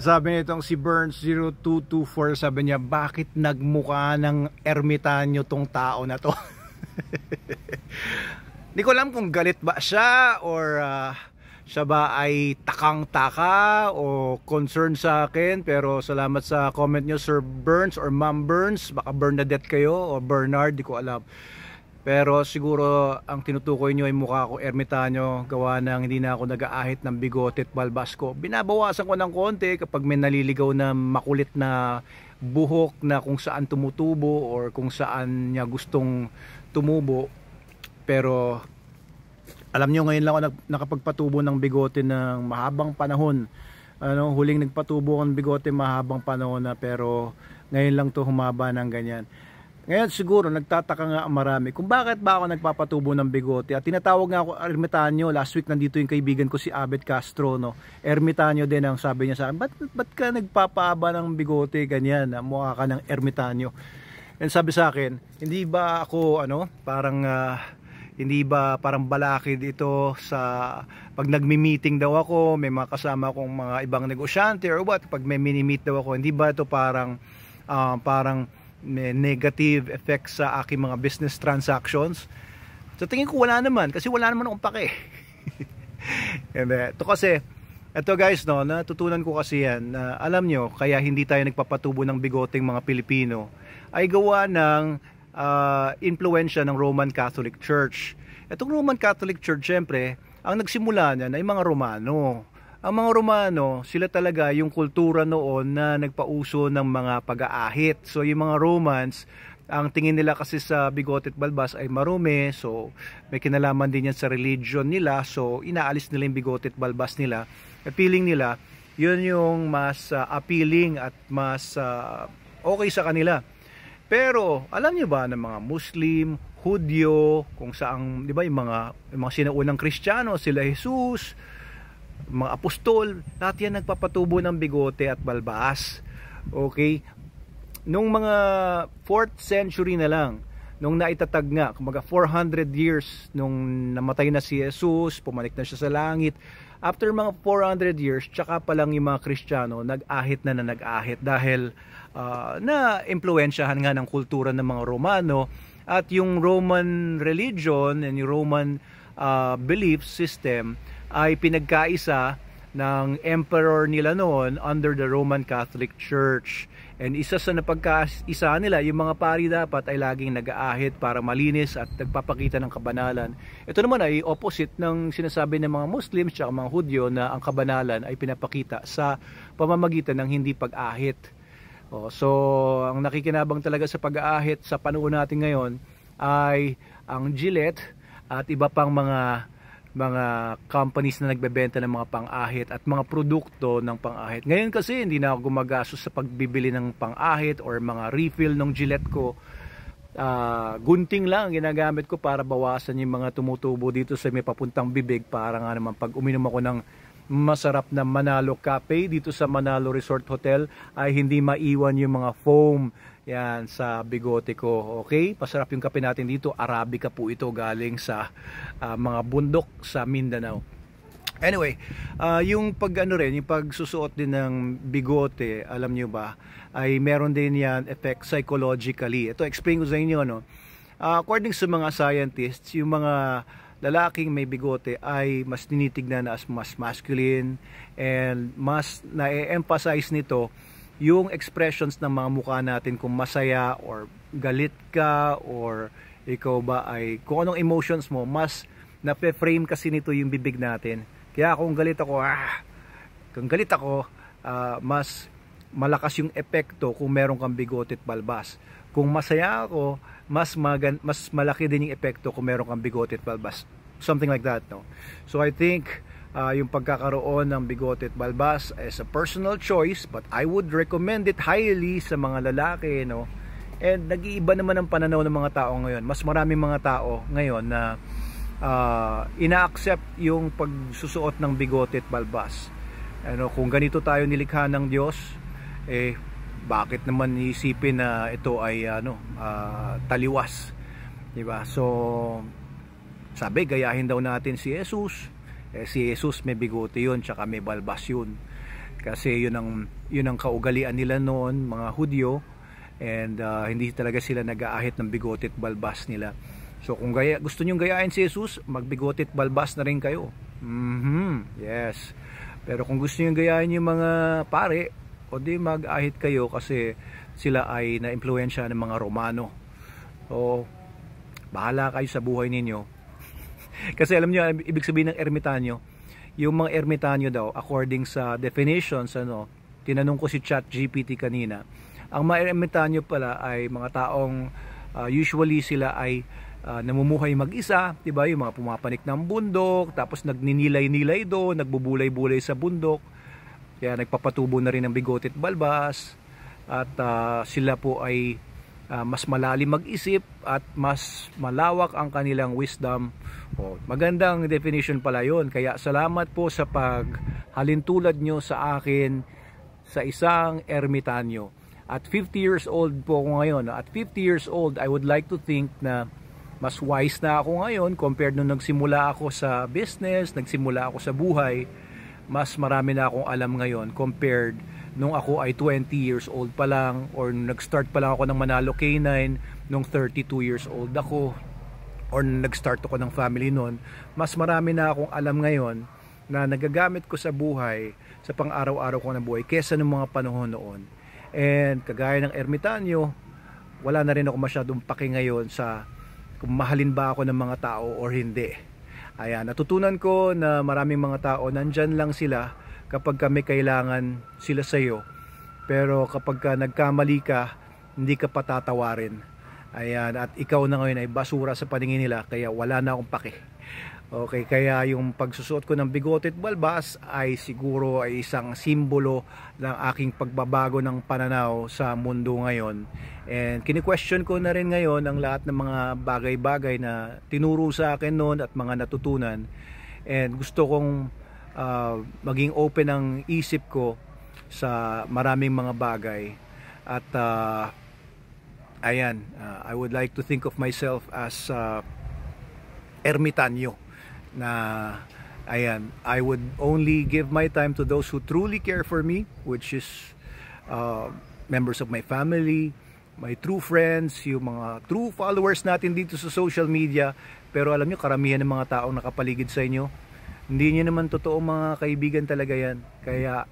Sabi nitong si Burns0224, sabi niya, bakit nagmukha ng ermitanyo tong tao na to? Hindi ko alam kung galit ba siya or siya ba ay takang-taka o concern sa akin. Pero salamat sa comment nyo, Sir Burns or Ma'am Burns. Baka Bernadette kayo o Bernard, di ko alam. Pero siguro ang tinutukoy nyo ay mukha ko ermitanyo, gawa ng hindi na ako nag-aahit ng bigote at balbas ko. Binabawasan ko ng konti kapag may naliligaw na makulit na buhok na kung saan tumutubo or kung saan niya gustong tumubo. Pero alam nyo, ngayon lang ako nakapagpatubo ng bigote ng mahabang panahon. Huling nagpatubo ng bigote mahabang panahon na, pero ngayon lang to humaba ng ganyan. Ngayon siguro nagtataka nga marami kung bakit ba ako nagpapatubo ng bigote. At tinatawag nga ako ermitanyo. Last week nandito yung kaibigan ko si Abet Castro, no? Ermitanyo din ang sabi niya sa akin. Ba't ka nagpapaaba ng bigote ganyan? Mukha ka ng ermitanyo. And sabi sa akin, hindi ba ako hindi ba parang balakid ito sa pag nagmi-meeting daw ako, may mga kasama akong mga ibang negosyante or what, pag may mini-meet daw ako, hindi ba ito parang may negative effect sa aking mga business transactions? So tingin ko wala naman, kasi wala naman akong pake. And ito guys, no, natutunan ko kasi yan na alam nyo, kaya hindi tayo nagpapatubo ng bigoteng mga Pilipino, ay gawa ng influensya ng Roman Catholic Church. Itong Roman Catholic Church, syempre, ang nagsimula niyan ay mga Romano. Ang mga Romano, sila talaga yung kultura noon na nagpauso ng mga pag-aahit. So yung mga Romans, ang tingin nila kasi sa bigote at balbas ay marumi. So may kinalaman din yan sa religion nila. So inaalis nila yung bigote at balbas nila. Feeling nila, yun yung mas appealing at mas okay sa kanila. Pero alam niyo ba na mga Muslim, Hudyo, kung saang, di ba, yung mga sinaunang Kristiyano, sila Jesus, mga apostol, lahat yan nagpapatubo ng bigote at balbas. Okay? Nung mga 4th century na lang, nung naitatag nga, kumaga 400 years nung namatay na si Jesus, pumalik na siya sa langit. After mga 400 years, tsaka pa lang yung mga Kristiyano nag-ahit dahil na-impluensyahan nga ng kultura ng mga Romano, at yung Roman religion and yung Roman belief system ay pinagkaisa ng emperor nila noon under the Roman Catholic Church. And isa sa napagkaisa nila, yung mga pari dapat ay laging nag-aahit para malinis at nagpapakita ng kabanalan. Ito naman ay opposite ng sinasabi ng mga Muslims at mga Hudyo na ang kabanalan ay pinapakita sa pamamagitan ng hindi pag-ahit. So ang nakikinabang talaga sa pag-aahit sa panahon natin ngayon ay ang Gillette at iba pang mga companies na nagbebenta ng mga pang-ahit at mga produkto ng pang-ahit. Ngayon kasi hindi na ako gumagastos sa pagbibili ng pang-ahit or mga refill ng Gillette ko. Gunting lang ginagamit ko para bawasan yung mga tumutubo dito sa may papuntang bibig, para nga naman pag uminom ako ng masarap na Manalo Cafe dito sa Manalo Resort Hotel ay hindi maiwan yung mga foam yan sa bigote ko. Okay, pasarap yung kape natin dito, Arabica po ito, galing sa mga bundok sa Mindanao. Anyway, yung yung pagsusuot din ng bigote, alam nyo ba, ay meron din yan effect psychologically. Ito, explain ko sa inyo, no? According sa mga scientists, yung mga lalaking may bigote ay mas tinitignan as mas masculine, and mas na-emphasize nito yung expressions ng mga mukha natin, kung masaya or galit ka or ikaw ba ay kung anong emotions mo, mas na-frame kasi nito yung bibig natin. Kaya kung galit ako, mas malakas yung epekto kung meron kang bigote at balbas. Kung masaya ako, mas malaki din yung epekto kung meron kang bigote at balbas. Something like that, no? So I think yung pagkakaroon ng bigote at balbas is a personal choice, but I would recommend it highly sa mga lalaki, no? And nag-iiba naman ang pananaw ng mga tao ngayon. Mas maraming mga tao ngayon na ina-accept yung pagsusuot ng bigote at balbas. Kung ganito tayo nilikha ng Diyos, bakit naman isipin na ito ay taliwas, diba? So sabi, gayahin daw natin si Jesus. Si Jesus may bigote yun, tsaka may balbas yun. Kasi yun ang kaugalian nila noon, mga Hudyo, and hindi talaga sila nag-aahit ng bigote at balbas nila. So kung gusto nyong gayahin si Jesus, magbigote at balbas na rin kayo. Yes. Pero kung gusto nyong gayahin yung mga pare, o di mag-ahit kayo kasi sila ay na-impluwensya ng mga Romano. So bahala kayo sa buhay ninyo. Kasi alam niyo, ibig sabihin ng ermitanyo, yung mga ermitanyo daw, according sa definitions, tinanong ko si ChatGPT kanina, ang mga ermitanyo pala ay mga taong usually sila ay namumuhay mag-isa, diba? Yung mga pumapanik ng bundok, tapos nagninilay-nilay doon, nagbubulay-bulay sa bundok, kaya nagpapatubo na rin ng bigote at balbas, at sila po ay mas malalim mag-isip at mas malawak ang kanilang wisdom. Magandang definition pala yun. Kaya salamat po sa paghalintulad nyo sa akin sa isang ermitanyo. At 50 years old po ako ngayon. At 50 years old, I would like to think na mas wise na ako ngayon compared nung nagsimula ako sa business, nagsimula ako sa buhay. Mas marami na akong alam ngayon compared nung ako ay 20 years old pa lang, or nag-start pa lang ako ng Manalo K9 nung 32 years old ako, or nag-start ako ng family noon. Mas marami na akong alam ngayon na nagagamit ko sa buhay, sa pang-araw-araw ko na buhay, kesa ng mga panahon noon. And kagaya ng ermitanyo, wala na rin ako masyadong paki ngayon sa kung mahalin ba ako ng mga tao or hindi. Ayan, natutunan ko na maraming mga tao, nandyan lang sila kapag may kailangan sila sa iyo. Pero kapag nagkamali ka, hindi ka patatawarin. Ayan, at ikaw na ngayon ay basura sa paningin nila, kaya wala na akong pake. Okay, kaya yung pagsusuot ko ng bigote at balbas ay siguro ay isang simbolo ng aking pagbabago ng pananaw sa mundo ngayon. And kini-question ko na rin ngayon ang lahat ng mga bagay-bagay na tinuro sa akin noon at mga natutunan. And gusto kong maging open ang isip ko sa maraming mga bagay. At ayan, I would like to think of myself as ermitanyo, na ayan, I would only give my time to those who truly care for me, which is members of my family, my true friends, yung mga true followers natin dito sa social media. Pero alam nyo, karamihan ng mga taong nakapaligid sa inyo, hindi nyo naman totoo mga kaibigan talaga yan. Kaya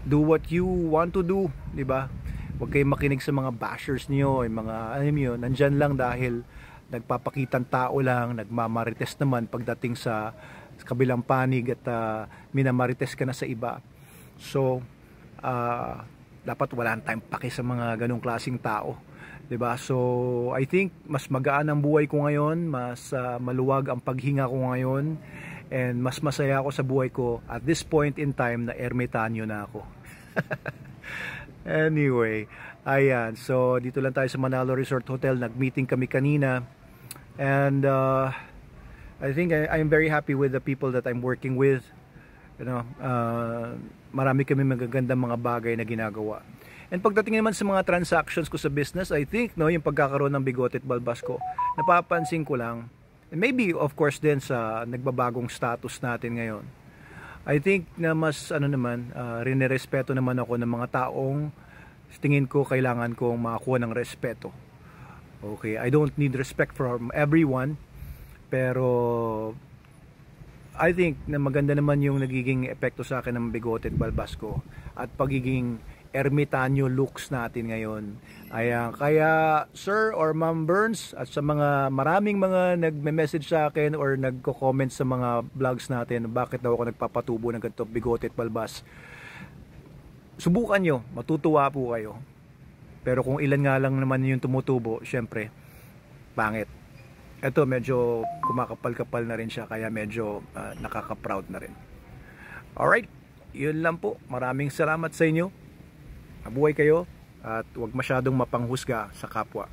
do what you want to do, di ba? Huwag kayong makinig sa mga bashers niyo, yung mga alam niyo, nandyan lang dahil nagpapakitang tao lang, nagmamarites naman pagdating sa kabilang panig, at minamarites ka na sa iba. So dapat wala tayong paki sa mga ganong klaseng tao, 'di ba? So I think mas magaan ang buhay ko ngayon, mas maluwag ang paghinga ko ngayon, and mas masaya ako sa buhay ko at this point in time na ermitanyo na ako. Anyway, ayan, so dito lang tayo sa Manalo Resort Hotel, nag-meeting kami kanina. And I think I'm very happy with the people that I'm working with. You know, marami kami magagandang mga bagay na ginagawa. And pagdating naman sa mga transactions ko sa business, I think yung pagkakaroon ng bigote at balbas ko, napapansin ko lang, and maybe of course din sa nagbabagong status natin ngayon, I think na mas rinerespeto naman ako ng mga taong tingin ko kailangan kong makakuha ng respeto. Okay, I don't need respect from everyone, pero I think na maganda naman yung nagiging epekto sa akin ng bigote at balbas ko at pagiging ermitanyo looks natin ngayon. Ayan, kaya Sir or Ma'am Burns, at sa mga maraming mga nagme-message sa akin or nagko-comment sa mga vlogs natin, bakit daw ako nagpapatubo ng ganito bigote at balbas, subukan nyo, matutuwa po kayo. Pero kung ilan nga lang naman yung tumutubo, syempre, pangit. Ito medyo kumakapal-kapal na rin siya, kaya medyo nakaka-proud na rin. Alright, yun lang po. Maraming salamat sa inyo. Mabuhay kayo at huwag masyadong mapanghusga sa kapwa.